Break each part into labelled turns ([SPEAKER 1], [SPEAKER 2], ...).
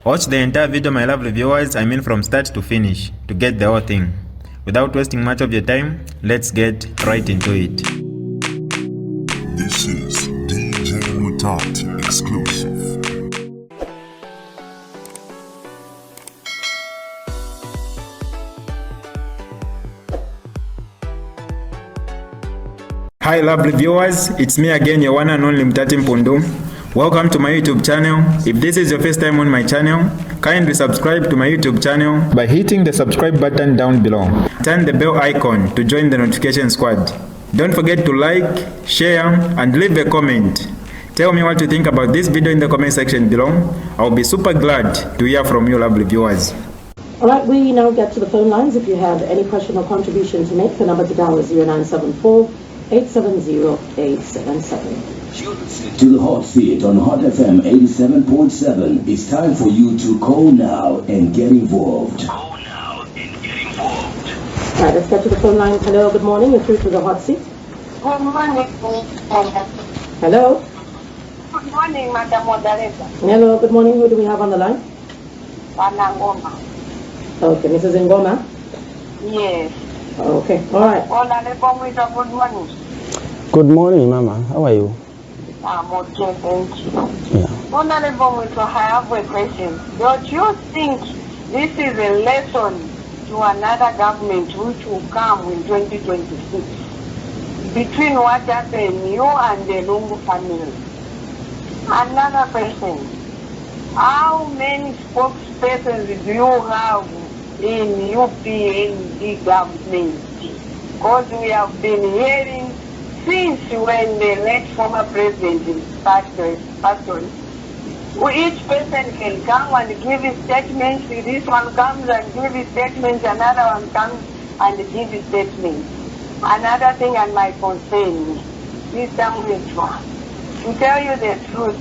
[SPEAKER 1] Watch the entire video, my lovely viewers, from start to finish, to get the whole thing. Without wasting much of your time, let's get right into it.
[SPEAKER 2] This is DJ Mutati exclusive.
[SPEAKER 1] Hi lovely viewers, it's me again, your one and only Mutati Mpundu. Welcome to my YouTube channel. If this is your first time on my channel, kindly subscribe to my YouTube channel by hitting the subscribe button down below. Turn the bell icon to join the notification squad. Don't forget to like, share, and leave a comment. Tell me what you think about this video in the comment section below. I'll be super glad to hear from you lovely viewers.
[SPEAKER 3] Alright, we now get to the phone lines. If you have any question or contribution to make, the number to dial is 0974 870 877.
[SPEAKER 4] To the hot seat on Hot FM 87.7. It's time for you to call now and get involved.
[SPEAKER 3] Alright, let's get to the phone line. Hello, good morning. You're through to the hot seat.
[SPEAKER 5] Good morning.
[SPEAKER 3] Hello.
[SPEAKER 5] Good morning, Madam Moderator.
[SPEAKER 3] Hello, good morning. Who do we have on the line?
[SPEAKER 5] Ngoma.
[SPEAKER 3] Okay, Mrs. Ngoma.
[SPEAKER 5] Yes.
[SPEAKER 3] Okay, alright.
[SPEAKER 5] Good morning.
[SPEAKER 6] Good morning, Mama. How are you?
[SPEAKER 5] I'm okay, thank you.
[SPEAKER 6] Yeah.
[SPEAKER 5] Honorable, I have a question. Don't you think this is a lesson to another government which will come in 2026 between what happened, you and the Lungu family? Another person, how many spokespersons do you have in UPND government? Because we have been hearing since when the late former president passed on, each person can come and give his statements. This one comes and gives his statements, another one comes and gives his statements. Another thing and my concern, Mr. Mutua, to tell you the truth,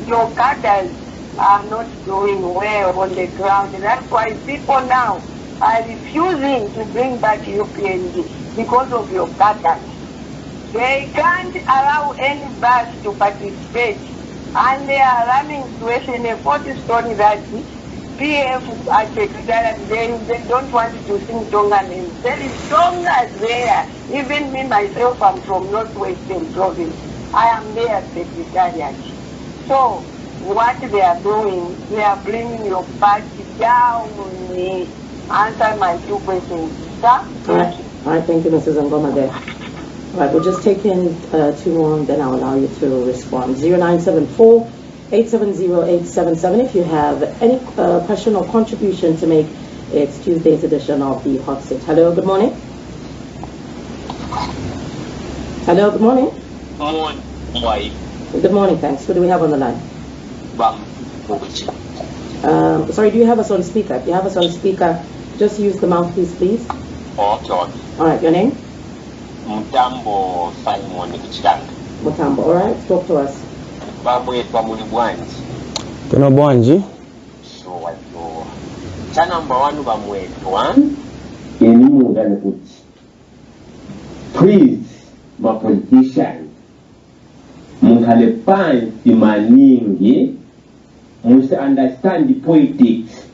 [SPEAKER 5] your cadres are not doing well on the ground. That's why people now are refusing to bring back UPND because of your cadres. They can't allow any bus to participate, and they are running situation a 40 story that PF at Secretariat, they don't want to sing Tonga names. There is Tonga there. Even me myself, I'm from Northwestern Province. I am there at Secretariat. So what they are doing, they are bringing your party down. Answer my two questions. Sir?
[SPEAKER 3] Alright, thank you, Mrs. Ngoma there. Alright, we'll just take in two more, then I'll allow you to respond. 0974 870 877. If you have any question or contribution to make, it's Tuesday's edition of the Hot Seat. Hello, good morning. Hello, good morning. Good morning, thanks. Who do we have on the line? Sorry, do you have us on speaker? If you have us on speaker, just use the mouthpiece, please.
[SPEAKER 7] Okay.
[SPEAKER 3] Alright, your name?
[SPEAKER 7] Mutambo Simon Kichanga.
[SPEAKER 3] Mutambo, alright, talk to us.
[SPEAKER 7] Bamwetwa muli bwanji.
[SPEAKER 6] Tino bwanji.
[SPEAKER 7] So wayo. Cha number 1 bamwetwa.
[SPEAKER 4] Mungane kuti. Please, my politician, mungale pansi maningi, must understand the politics.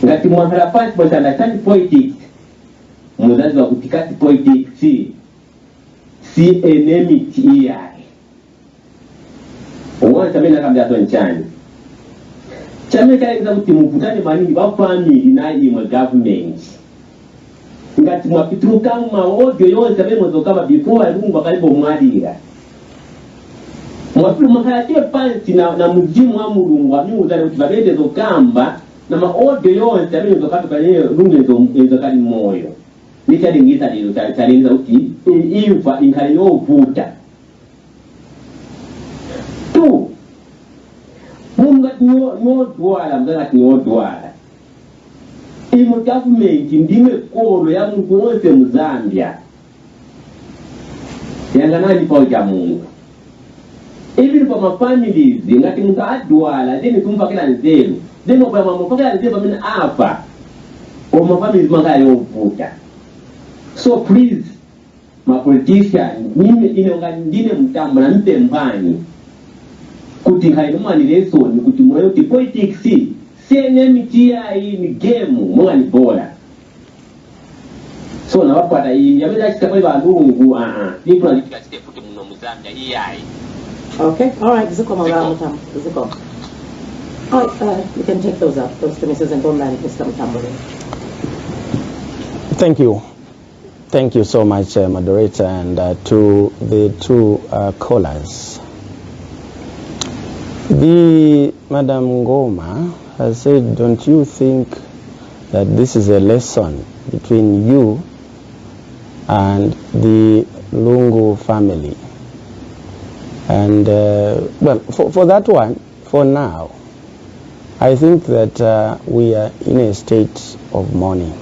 [SPEAKER 4] Ngati mungala pansi must understand the politics. Muzazi wa kutikati politics si enmity iyai. Uwana chame nakambia to nchani. Chame kaya kuti muvutane maningi ba family na imwe government. Ngati mwapituka maodio yonse bemozo kama before Lungu bakalibo mwadira. Mwapilu makalate pansi na mujimu wa Mulungu amiuzane kuti babende zokamba na maodio yonse bemozo kama kanye Lungu ezo kali moyo. Nichalingiza lilo chalingiza uti ifa inkali yovuta tu munga nyodwala mzangati nyodwala imo government ndime kolo ya muntu wonse mu Zambia yanga nani pauja Mungu even for my families ngati muntu adwala then tumpa kila nzelu then kwa mama kila nzelu pamene afa o my families manga yovuta. So please, my politician, mimi inonga ndine mtambo na mpe mbani. kuti haino mwani lesson kuti mwayo kuti politics siene mitia hii ni game mwani bora so na wapata hii yameza chitapali ba Lungu people are just kuti muno muzambia hii ai.
[SPEAKER 3] Okay, all right, Ziko all right, you can take those to Mrs. Ngoma and Mr. Mutambule.
[SPEAKER 6] Thank you so much, moderator, and to the two callers. The Madam Ngoma has said, don't you think that this is a lesson between you and the Lungu family? And well, for that one, for now, I think that we are in a state of mourning,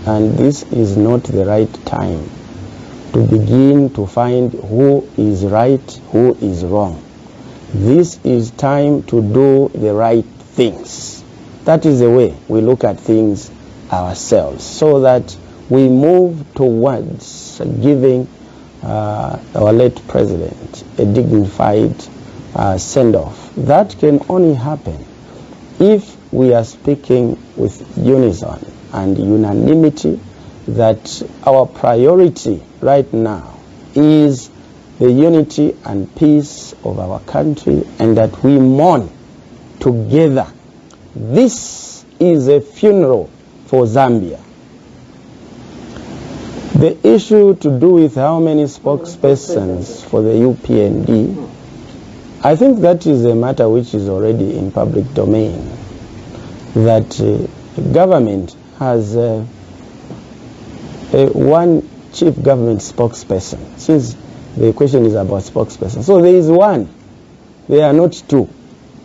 [SPEAKER 6] and this is not the right time to begin to find who is right, who is wrong. This is time to do the right things. That is the way we look at things ourselves, so that we move towards giving our late president a dignified send-off. That can only happen if we are speaking with unison and unanimity that our priority right now is the unity and peace of our country, and that we mourn together. This is a funeral for Zambia. The issue to do with how many spokespersons for the UPND, I think that is a matter which is already in public domain, that government has one chief government spokesperson, since the question is about spokesperson. So there is one, there are not two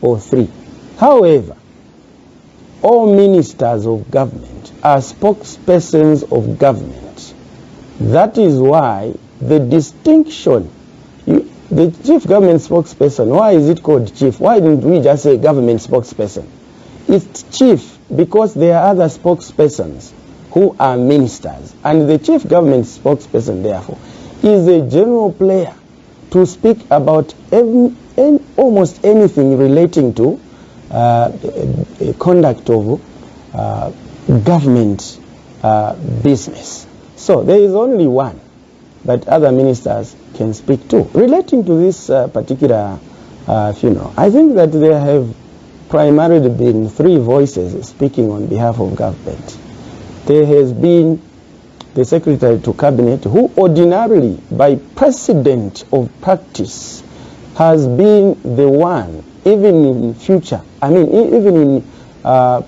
[SPEAKER 6] or three. However, all ministers of government are spokespersons of government. That is why the distinction, the chief government spokesperson, why is it called chief? Why didn't we just say government spokesperson? It's chief because there are other spokespersons who are ministers. And the chief government spokesperson, therefore, is a general player to speak about almost anything relating to conduct of government business. So there is only one that other ministers can speak to relating to this particular funeral. I think that there have primarily been three voices speaking on behalf of government. There has been the Secretary to Cabinet, who ordinarily, by precedent of practice, has been the one, even in future, even in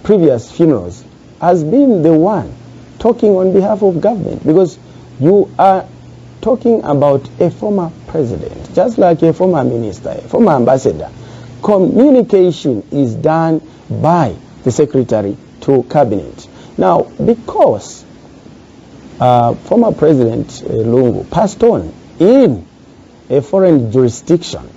[SPEAKER 6] previous funerals, has been the one talking on behalf of government, because you are talking about a former president, just like a former minister, a former ambassador. Communication is done by the Secretary to Cabinet. Now, because former President Lungu passed on in a foreign jurisdiction,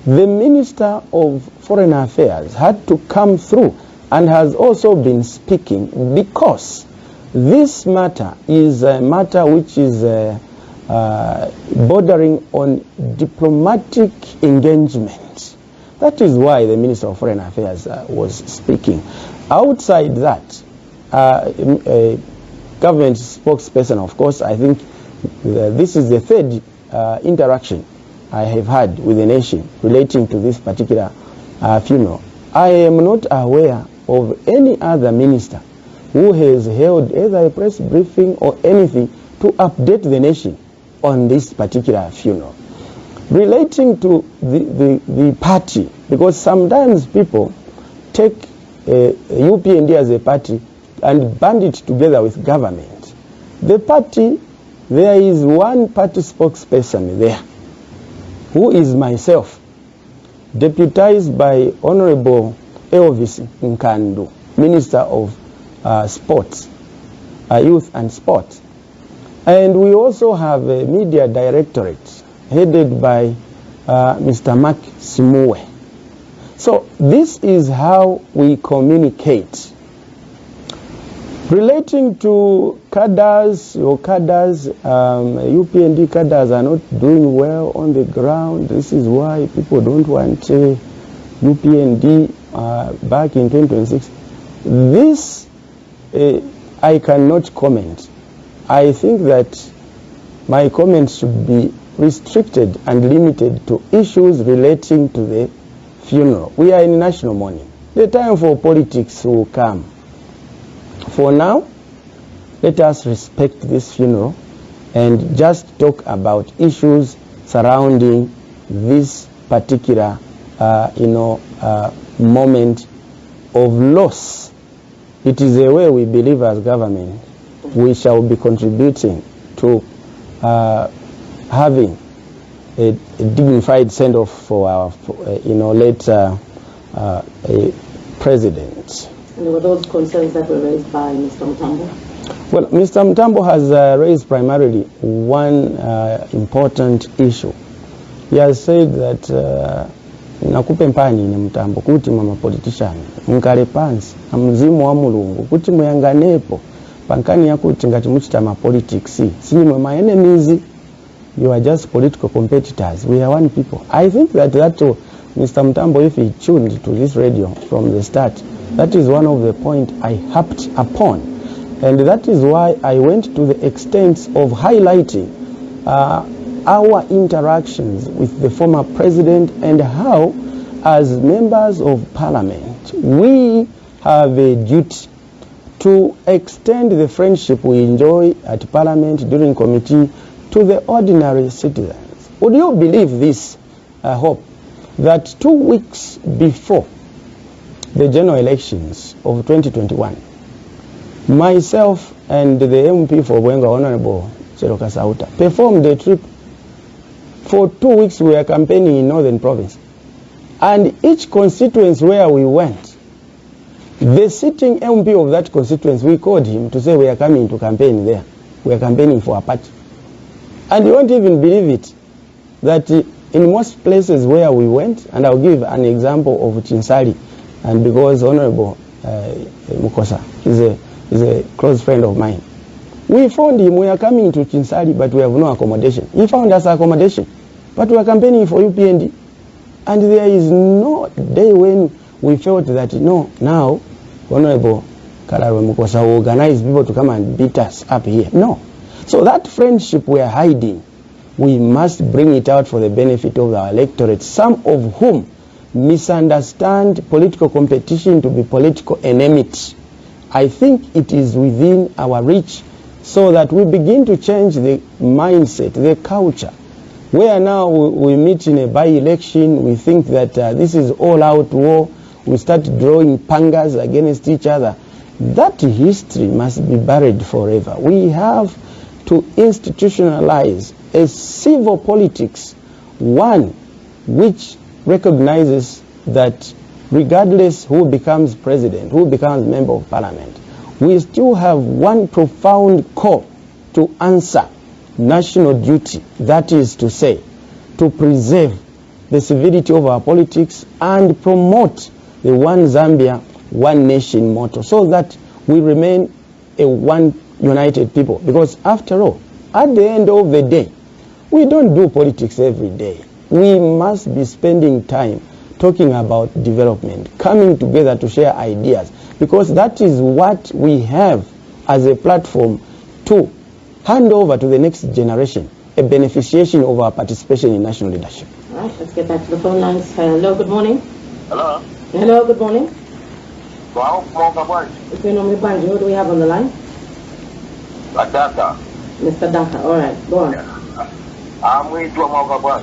[SPEAKER 6] the Minister of Foreign Affairs had to come through and has also been speaking, because this matter is a matter which is bordering on diplomatic engagement. That is why the Minister of Foreign Affairs was speaking. Outside that, a government spokesperson, of course, I think this is the third interaction I have had with the nation relating to this particular funeral. I am not aware of any other minister who has held either a press briefing or anything to update the nation on this particular funeral. Relating to the party, because sometimes people take UPND as a party and band it together with government. The party, there is one party spokesperson there, who is myself, deputized by Honorable Elvis Mpundu, Minister of Sports, Youth and Sport. And we also have a media directorate headed by Mr. Mark Simue. So this is how we communicate. Relating to cadres, your cadres, UPND cadres are not doing well on the ground. This is why people don't want UPND back in 2026. This, I cannot comment. I think that my comments should be restricted and limited to issues relating to the funeral. We are in national mourning. The time for politics will come. For now, let us respect this funeral and just talk about issues surrounding this particular, moment of loss. It is a way we believe as government we shall be contributing to having a dignified send-off for our, late president.
[SPEAKER 3] And there were those concerns that were raised by Mr. Mtambo?
[SPEAKER 6] Well, Mr. Mtambo has raised primarily one important issue. He has said that nakupe mpani ni Mtambo kuti mama politician mkale pansi na mzimu wa mulungu kuti muyanganepo pankani yakuti ngati muchita ma politics simwe my enemies, you are just political competitors, we are one people. I think that Mr. Mtambo, if he tuned to this radio from the start, that is one of the points I harped upon. And that is why I went to the extent of highlighting our interactions with the former president and how, as members of parliament, we have a duty to extend the friendship we enjoy at parliament during committee to the ordinary citizens. Would you believe this? I hope that 2 weeks before the general elections of 2021, myself and the MP for Bwenga, Honorable Cheroka Sauta, performed a trip. For 2 weeks we were campaigning in Northern Province. And each constituency where we went, the sitting MP of that constituency, we called him to say we are coming to campaign there. We are campaigning for a party. And you won't even believe it, that in most places where we went, and I'll give an example of Chinsali, and because Honorable Mukosa is a close friend of mine, we found him, we are coming to Chinsali, but we have no accommodation. He found us accommodation, but we are campaigning for UPND. And there is no day when we felt that, now Honorable Karawe Mukosa will organize people to come and beat us up here. No. So that friendship we are hiding, we must bring it out for the benefit of our electorate, some of whom misunderstand political competition to be political enmity. I think it is within our reach so that we begin to change the mindset, the culture, where now we meet in a by-election, we think that this is all-out war, we start drawing pangas against each other. That history must be buried forever. We have to institutionalize a civil politics, one which recognizes that regardless who becomes president, who becomes member of parliament, we still have one profound call to answer, national duty, that is to say, to preserve the civility of our politics and promote the one Zambia, one nation motto, so that we remain a one united people. Because after all, at the end of the day, we don't do politics every day. We must be spending time talking about development, coming together to share ideas, because that is what we have as a platform to hand over to the next generation, a beneficiation of our participation in national leadership.
[SPEAKER 3] All right, let's get back to the phone lines. Hello, good morning.
[SPEAKER 7] Hello?
[SPEAKER 3] Hello, good morning.
[SPEAKER 7] Wow,
[SPEAKER 3] If you know me, Banji, who do we have on the line?
[SPEAKER 7] Daka.
[SPEAKER 3] Mr. Daka, all right, go on.
[SPEAKER 7] I'm waiting to Mauka.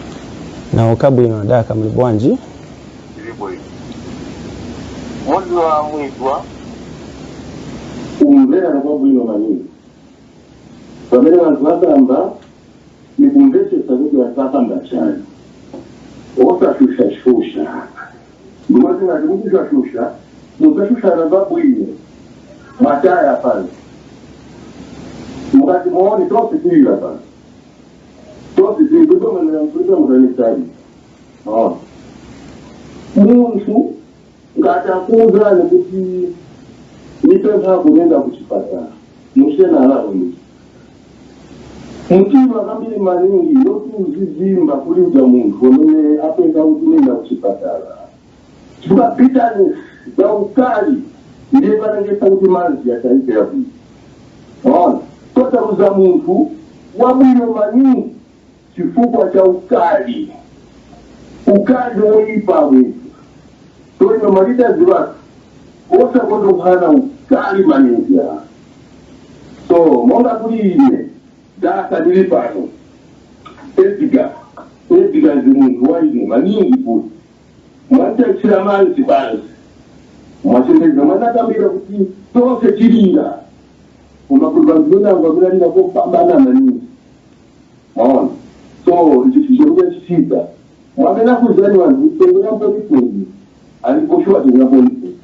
[SPEAKER 6] Na ukabwino Daka mlibwanji.
[SPEAKER 7] Mundu wa mwitwa
[SPEAKER 4] umvera nakabwino manini pamene vantu vakamba nikumvetesa kuti vasakamba chani osashusha ndimati ngati mukushashusha mukashushana pabwino mataya pano mukati muone tositira pano tositira kutomanaakuitomukanisari muntu ngatakuudzani kuti
[SPEAKER 8] nipeza kuenda kuchipatala mushena alawo mutima kambiri maningi yokuzizimba kuliuza muntu omene apeza kutinenda kuchipatala chifukwa bitterness za ukali ndiye panangesa kuti manzi ataitera bwino ona totaluza muntu wabwino maningi chifukwa cha ukali woipa wetu toino malidazi watu osakondokuhana ukali maningi so monga kuli ine data ndili pano Edgar Lungu waine maningi kuti mwatachira manzi banzi mwachendeza mwanatambira kuti tose chiringa kumakurivazvinonangwa kunaringa kopambana maningi maona so ichichichokuya chichidza mwamena kuzani vanhu kutengera mpolipoli alikoshuwa tengera polipoli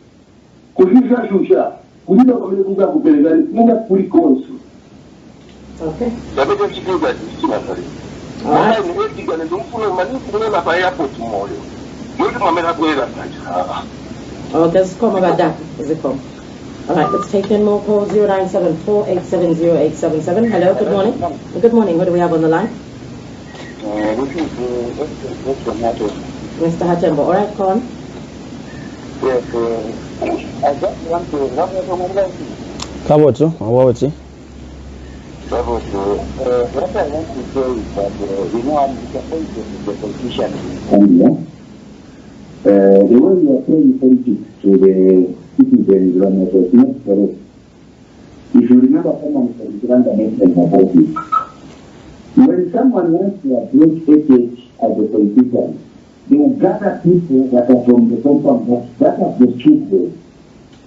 [SPEAKER 8] kushusha kulina kwamene kunga kuperekani kunga kuri konso.
[SPEAKER 3] Okay.
[SPEAKER 7] Zabete chikiza chisina sari. Mwana ni Edgar ndumfuno mani kumena pa airport moyo. Mwezi mwamena kwela kanja.
[SPEAKER 3] Okay, zikoma badaka, zikoma. All right, let's take in more calls. 0974-870-877. Hello, good morning. Good morning. What do we have on the line? Mr. Hatembo. All right, call on.
[SPEAKER 7] Yes, I just want to know what
[SPEAKER 6] Kabotu, awawati.
[SPEAKER 7] what I want to say is that, I'm disappointed with the politician.
[SPEAKER 8] The way you are playing politics to the citizens was not correct. If you remember someone from Uganda mentioned about it, when someone wants to approach AH as a politician, they will gather people that are from the compound, that are the children,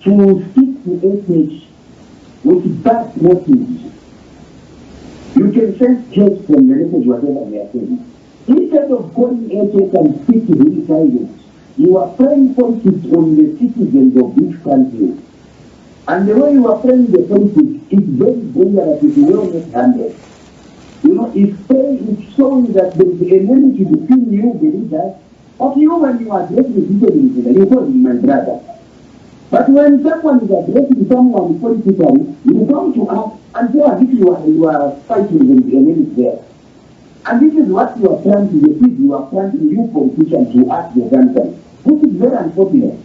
[SPEAKER 8] to speak to AH with bad motives. You can sense hate from the message whatever they are saying. Instead of going AH and speak to the silence, you are playing politics on the citizens of this country. And the way you are playing the politics is very dangerous if you will not handle. You know, it's showing that there is enmity between you, the leaders, of you when you are addressing people in the you call him my brother. But when someone is addressing someone politically, you come to act and say as if you are fighting with the enemy there. And this is what you are trying to do. You are planting you politicians to act your grandson. This is very unfortunate.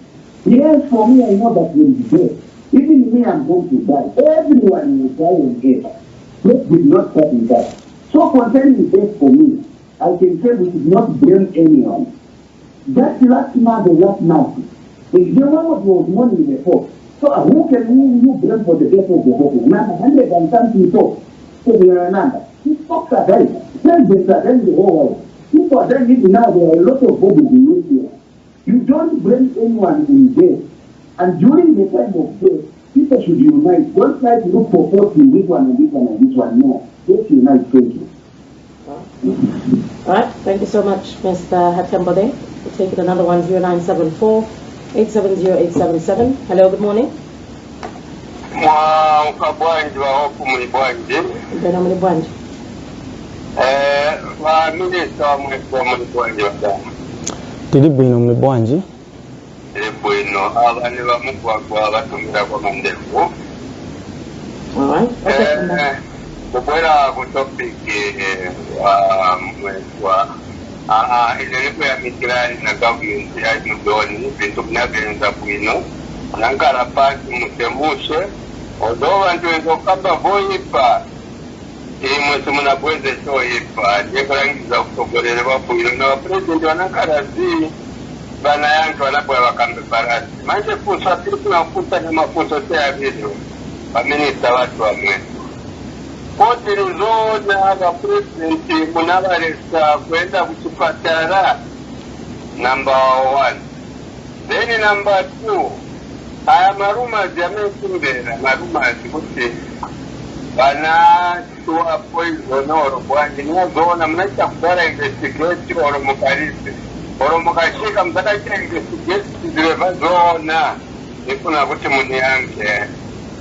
[SPEAKER 8] Yes, for me, I know that there is death. Even me, I'm going to die. Everyone will die on earth. Death did not start in that. So concerning death for me, I can say we should not blame anyone. That last month, the last month, the one was mourning before. So who can you blame for the death of the people? 100 and something people. So we are another. These folks are dying. Presidents are dying the whole world. People are dying even now. There are a lot of bodies in India. You don't blame anyone in death. And during the time of death, people should unite. Don't try to look for fault in this one and this one and this one. No. Let's unite. Thank you.
[SPEAKER 3] All right. Thank you so much, Mr. Hatembode. We'll take it another one, 0974-870-877. Hello, good morning.
[SPEAKER 7] Ukabwanji wa hofu mlibwanji.
[SPEAKER 3] Mbena mlibwanji.
[SPEAKER 7] Wa minister wa mlibwanji wa dama.
[SPEAKER 6] Tili bwino mlibwanji.
[SPEAKER 7] Bwino, abani wa mugwagwa batumira kwa mandefu.
[SPEAKER 3] All right. Okay.
[SPEAKER 7] Kubwera ku topic wa mwekwa. Ililipo ya mikirani na government ya mudoni, bintu binagenza bwino. Nankara pasi mutemushe. Odowa ntuwezo kamba voipa. Mwese munabweze choipa. Nyekorangiza kutogolele wabwino. Na wapresidenti wanankara zi. Bana yantu wanapo ya wakambe barasi. Manje kusa pili na kusa na mafuso sea video. Waminista watu wa mwetu. Koti rizona wa presidenti munabaresa kwenda kuchipatara. Number 1. Then number 2. Aya marumazi yamekumbera. Marumazi kuti. Bana tuwa poison oro bwanji. Niwazona mnaita kudara investigate oro mukarisi. Oromokashika mtakachira investigate zileva zona nikuna kuti muni yanke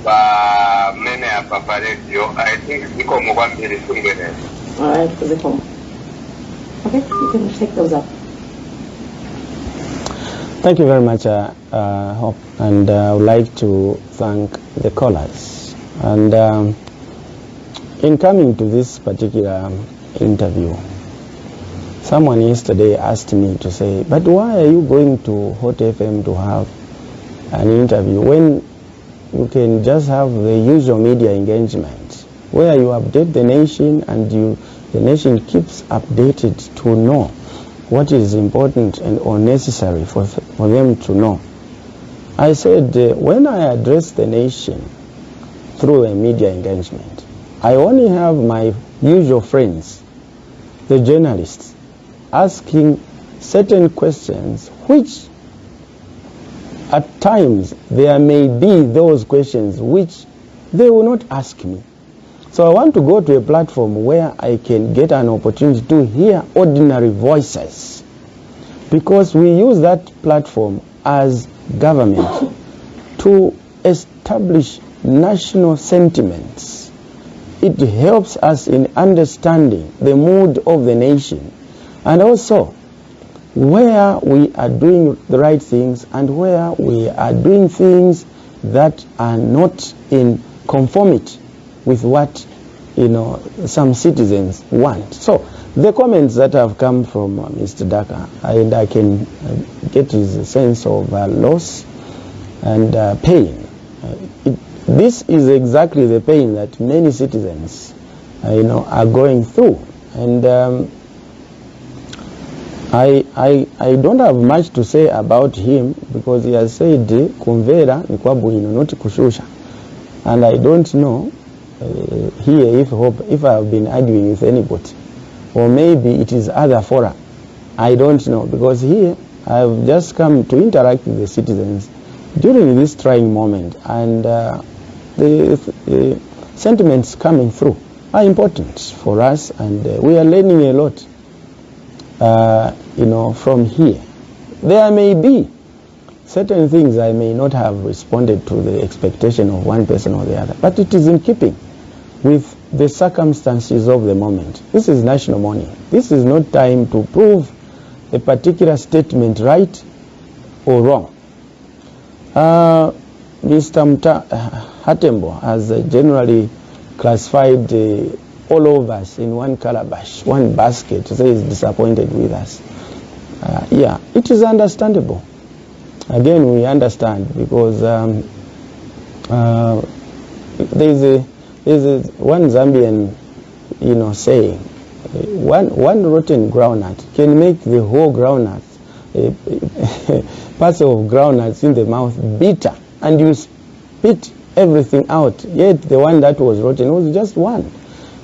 [SPEAKER 7] ba mene hapa pa radio. I think ziko mwambiri sungere.
[SPEAKER 3] All right, ziko. Okay, you can take those up.
[SPEAKER 6] Thank you very much, Hope, and I would like to thank the callers. And in coming to this particular interview, someone yesterday asked me to say, but why are you going to Hot FM to have an interview when you can just have the usual media engagement where you update the nation and the nation keeps updated to know what is important and or necessary for them to know. I said, when I address the nation through a media engagement, I only have my usual friends, the journalists, asking certain questions which at times there may be those questions which they will not ask me. So I want to go to a platform where I can get an opportunity to hear ordinary voices, because we use that platform as government to establish national sentiments. It helps us in understanding the mood of the nation and also where we are doing the right things and where we are doing things that are not in conformity with what some citizens want. So the comments that have come from Mr. Daka, and I can get his sense of loss and pain. This is exactly the pain that many citizens are going through, and I don't have much to say about him, because he has said kumvera ni kwa bwino, not kushusha. And I don't know here if I have been arguing with anybody, or maybe it is other fora. I don't know, because here I have just come to interact with the citizens during this trying moment, and the sentiments coming through are important for us, and we are learning a lot from here. There may be certain things I may not have responded to the expectation of one person or the other, but it is in keeping with the circumstances of the moment. This is national mourning. This is not time to prove a particular statement right or wrong. Mr. Hatembo has generally classified all of us in one calabash, one basket, to say he's disappointed with us. Yeah, it is understandable. Again, we understand, because there's one Zambian, saying, one rotten groundnut can make the whole groundnut, parts of groundnuts in the mouth bitter, and you spit everything out. Yet the one that was rotten was just one.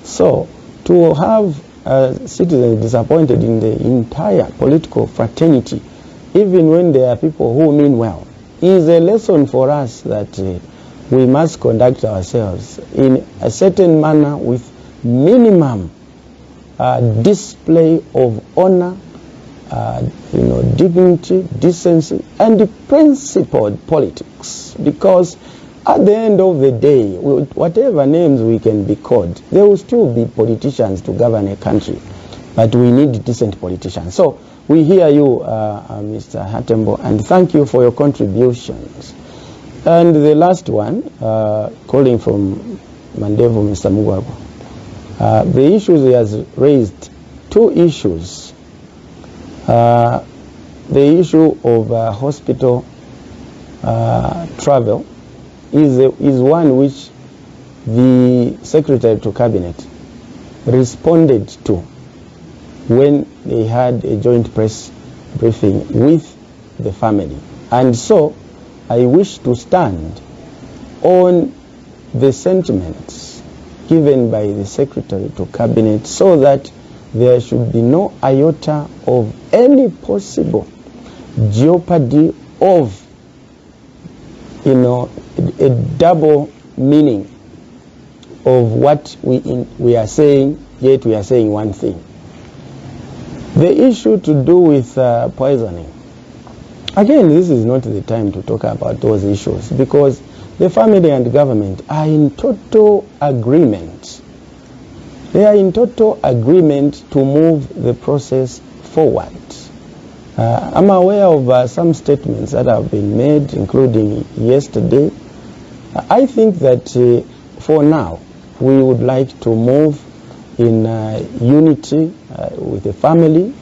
[SPEAKER 6] So to have citizens disappointed in the entire political fraternity, even when there are people who mean well, is a lesson for us that we must conduct ourselves in a certain manner with minimum display of honor, dignity, decency, and principled politics. Because at the end of the day, whatever names we can be called, there will still be politicians to govern a country. But we need decent politicians. So we hear you, Mr. Hatembo, and thank you for your contributions. And the last one, calling from Mandevo, Mr. Mugwago. The issues he has raised, two issues. The issue of hospital travel is one which the Secretary to Cabinet responded to when they had a joint press briefing with the family. And so I wish to stand on the sentiments given by the Secretary to Cabinet, so that there should be no iota of any possible jeopardy of a double meaning of what we are saying, yet we are saying one thing. The issue to do with poisoning, again, this is not the time to talk about those issues, because the family and government are in total agreement. They are in total agreement to move the process forward. I'm aware of some statements that have been made, including yesterday. I think that for now, we would like to move in unity with the family,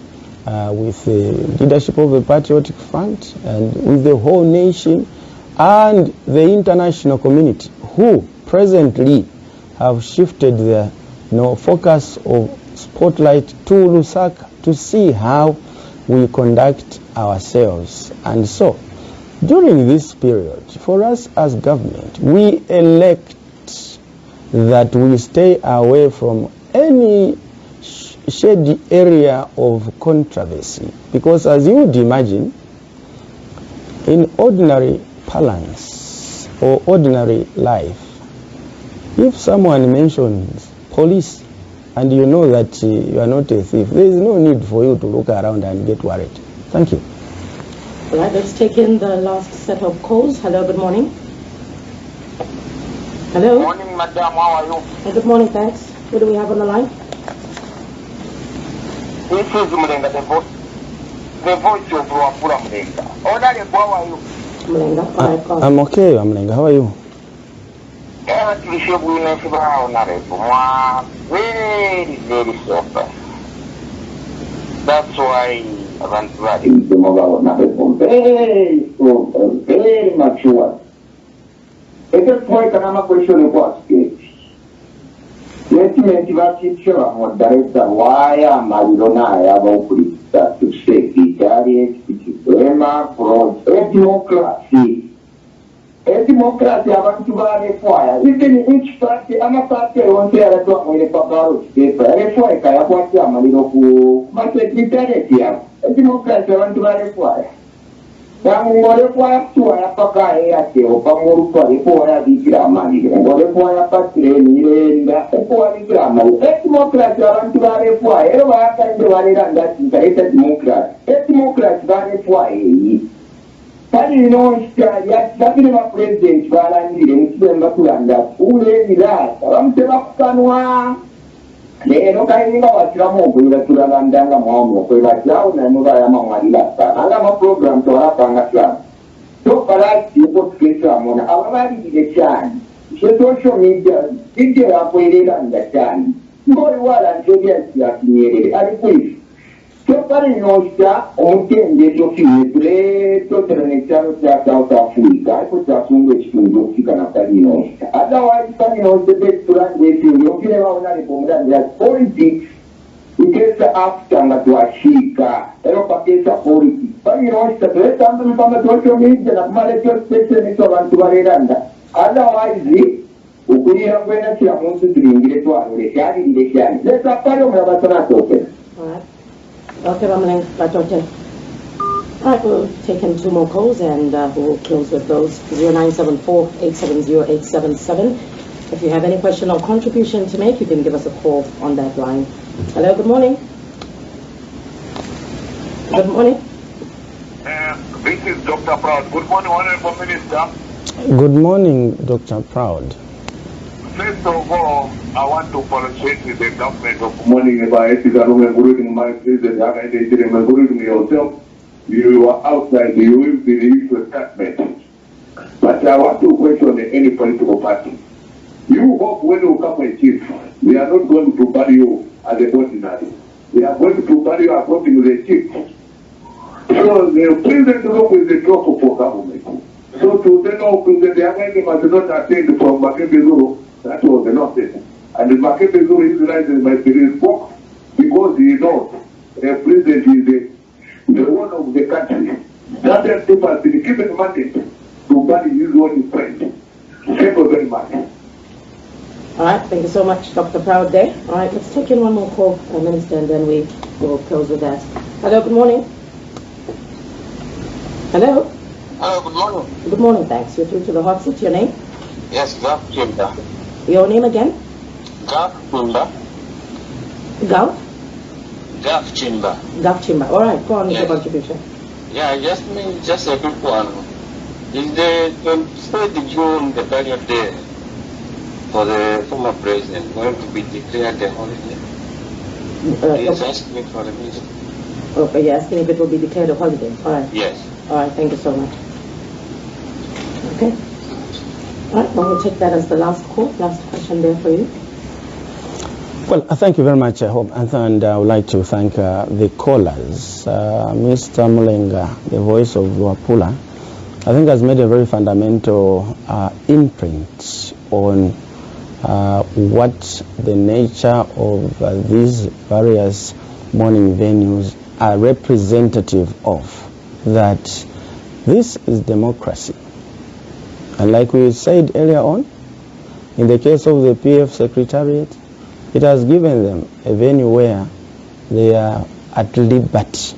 [SPEAKER 6] with the leadership of the Patriotic Front, and with the whole nation and the international community, who presently have shifted their focus of spotlight to Lusaka to see how we conduct ourselves. And so, during this period, for us as government, we elect that we stay away from any shady area of controversy, because as you would imagine, in ordinary parlance or ordinary life, if someone mentions police and you know that you are not a thief, there is no need for you to look around and get worried. Thank you.
[SPEAKER 3] All right, let's take in the last set of calls. Hello, good morning. Hello.
[SPEAKER 7] Good morning, madam. How are you?
[SPEAKER 3] Good morning, thanks. Who do we have on the line?
[SPEAKER 7] This is Mulenga, the voice of Ruapura Mulenga. Honorable, how are you?
[SPEAKER 3] Mulenga. All right, call.
[SPEAKER 6] I'm okay, Amlenga. How are you?
[SPEAKER 7] Very, very soft. That's why I want to write.
[SPEAKER 8] Very sober, very mature. At that point, another question was let me teacher or director why am I about to say democracy. A democracy abantu barefwaya even each party party wonse yaratwa mwele paparo paper refwaya kaya kwati amaliro ku secretariat ya democracy abantu barefwaya ngore kwa tuwa yapaka yake opamuru kwa repo ya bikira amali ngore kwa yapatire nirenda kwa bikira amali democracy abantu barefwaya ero bakande bareranga tingaita democracy barefwaya Pani noshya yakabire ba president barangire mukibemba kulanda ule nirata bamuteba kukanwa lero kayinga wakiramu ngura turalanda mwamu kwe bajao na mubaya mamwalila anga ma program to rapanga kya to parati ko tukesa mona ababali bide cyane social media ide akwelera ndachani ngori wala njoya yakinyerere ari kwifu Pari noshya omutende yofitre toterenecharo cha South Africa kuchasunga chitungo kika na pari noshya otherwise pari noshya beturande finyo kile waona repomda ya politics ikesa after ngatwashika ero pakesa politics pari noshya twetamba mpamba social media na kumale kyo station ito abantu bareranda otherwise ukurira kwena kya muntu turingire twarure cyari ndeshani leta pari omurabasana toke.
[SPEAKER 3] Okay, Ramalang, that's okay. All right, we'll take in two more calls and we'll close with those. 0974-870-877. If you have any question or contribution to make, you can give us a call on that line. Hello, good morning. Good morning.
[SPEAKER 7] This is Dr. Proud. Good morning, Honorable Minister.
[SPEAKER 6] Good morning, Dr. Proud.
[SPEAKER 7] First of all, I want to apologize to the government of
[SPEAKER 8] Morning about Edgar Lungu, my president, and yourself. You are outside, you will be the usual statement. But I want to question any political party. You hope when you come and chief, we are not going to bury you as a ordinary. We are going to bury you according to the chief. So the president work with the talk for government. So to tell our president, the American must not attend from Makebezuru. That was the notice. And the Makebezuru Israelites might be responsible because he knows the president is the one of the country. That people has been given mandate to bury his own friend. Thank you very much.
[SPEAKER 3] All right, thank you so much, Dr. Proud there. All right, let's take in one more call, Minister, and then we will close with that. Hello, good morning. Hello.
[SPEAKER 7] Hello, good morning.
[SPEAKER 3] Good morning, thanks. You're through to the hot seat. Your name?
[SPEAKER 7] Yes, Gav Chimba.
[SPEAKER 3] Your name again?
[SPEAKER 7] Gav Chimba.
[SPEAKER 3] Gav?
[SPEAKER 7] Gav Chimba.
[SPEAKER 3] Gav Chimba. All right, go on with
[SPEAKER 7] Yes.
[SPEAKER 3] your contribution.
[SPEAKER 7] Yeah, just a quick one. Is the 23rd June the period day for the former president going to be declared a holiday? Please ask me for the minister.
[SPEAKER 3] Okay, you're asking if it will be declared a holiday. All right.
[SPEAKER 7] Yes.
[SPEAKER 3] All right, thank you so much. Okay. All right, well, we'll take that as the last call. Last question there for you.
[SPEAKER 6] Well, thank you very much, Hope, and I would like to thank the callers. Mr. Mulenga, the voice of Luapula, I think has made a very fundamental imprint on what the nature of these various mourning venues are representative of, that this is democracy. And like we said earlier on, in the case of the PF Secretariat, it has given them a venue where they are at liberty.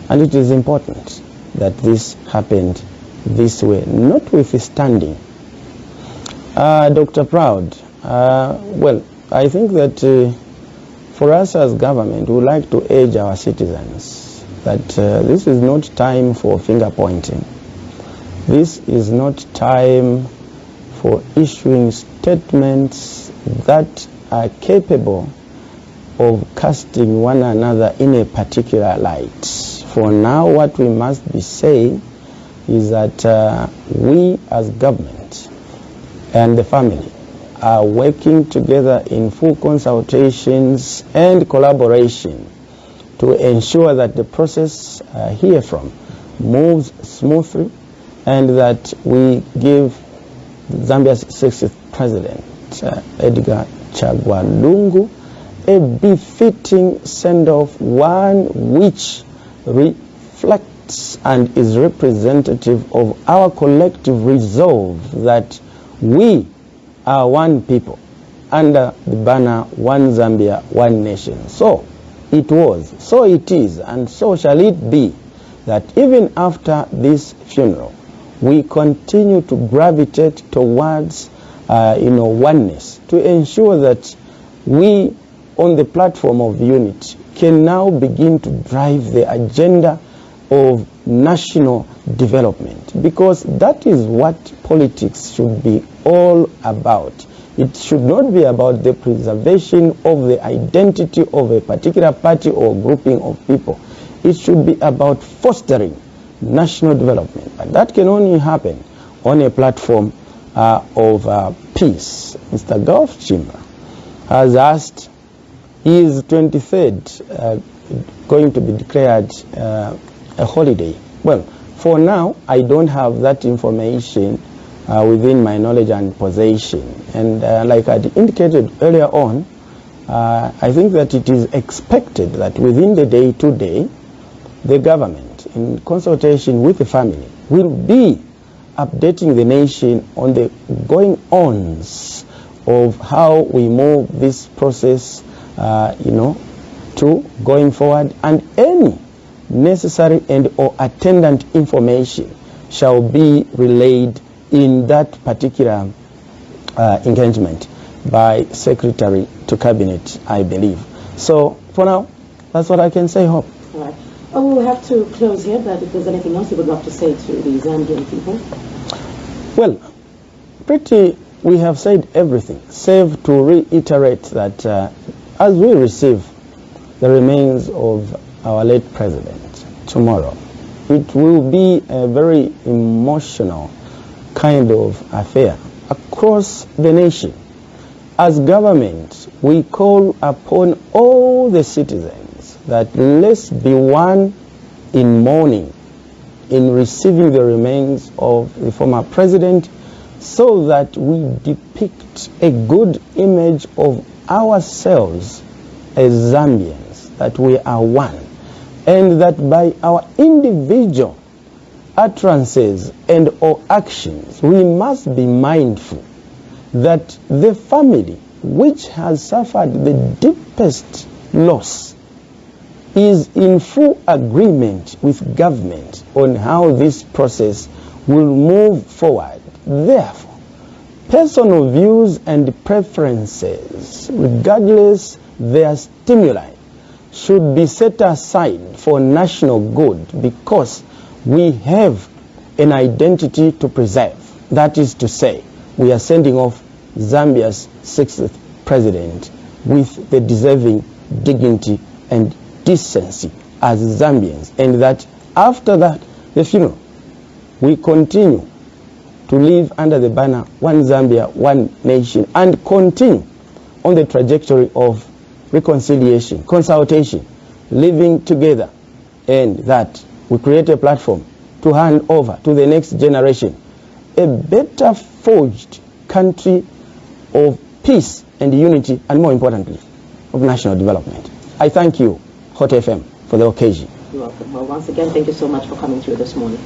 [SPEAKER 6] And it is important that this happened this way, notwithstanding. Dr. Proud, well, I think that for us as government, we would like to urge our citizens that this is not time for finger pointing. This is not time for issuing statements that are capable of casting one another in a particular light. For now, what we must be saying is that we as government and the family are working together in full consultations and collaboration to ensure that the process herefrom moves smoothly, and that we give Zambia's 60th president, Edgar Lungu, a befitting send-off, one which reflects and is representative of our collective resolve that we are one people under the banner One Zambia, One Nation. So it was, so it is, and so shall it be, that even after this funeral, we continue to gravitate towards oneness, to ensure that we, on the platform of unity, can now begin to drive the agenda of national development, because that is what politics should be all about. It should not be about the preservation of the identity of a particular party or grouping of people. It should be about fostering national development, and that can only happen on a platform of peace. Mr. Gulf Chimba has asked, is 23rd going to be declared a holiday? Well, for now, I don't have that information within my knowledge and possession. And like I indicated earlier on, I think that it is expected that within the day today, the government, in consultation with the family, will be updating the nation on the going-ons of how we move this process, to going forward, and any necessary and or attendant information shall be relayed in that particular engagement by Secretary to Cabinet, I believe. So for now, that's what I can say, Hope.
[SPEAKER 3] All right. Oh, we'll have to close here, but if there's anything else you would love to say to the Zambian people?
[SPEAKER 6] Well, we have said everything, save to reiterate that as we receive the remains of our late president tomorrow, it will be a very emotional kind of affair across the nation. As government, we call upon all the citizens that let's be one in mourning, in receiving the remains of the former president, so that we depict a good image of ourselves as Zambians, that we are one, and that by our individual utterances and or actions, we must be mindful that the family which has suffered the deepest loss is in full agreement with government on how this process will move forward. Therefore, personal views and preferences, regardless their stimuli, should be set aside for national good, because we have an identity to preserve. That is to say, we are sending off Zambia's 60th president with the deserving dignity and decency as Zambians, and that after that, the funeral, we continue to live under the banner One Zambia, One Nation, and continue on the trajectory of reconciliation, consultation, living together, and that we create a platform to hand over to the next generation a better forged country of peace and unity, and more importantly, of national development. I thank you, Hot FM, for the occasion.
[SPEAKER 3] You're welcome. Well, once again, thank you so much for coming through this morning.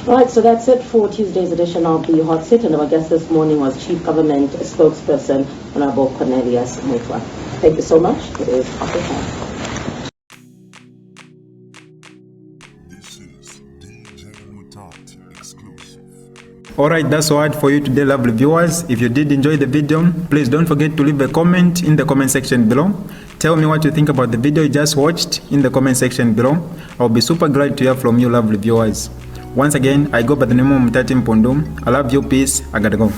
[SPEAKER 3] All right, so that's it for Tuesday's edition of the Hot Seat, and our guest this morning was Chief Government Spokesperson, Honorable Cornelius Mutwa. Thank you so much. It is Hot FM.
[SPEAKER 2] This is DJ Mutati exclusive.
[SPEAKER 1] Alright, that's all right for you today, lovely viewers. If you did enjoy the video, please don't forget to leave a comment in the comment section below. Tell me what you think about the video you just watched in the comment section below. I'll be super glad to hear from you, lovely viewers. Once again, I go by the name of Mutati Mpundu. I love you, peace, I gotta go.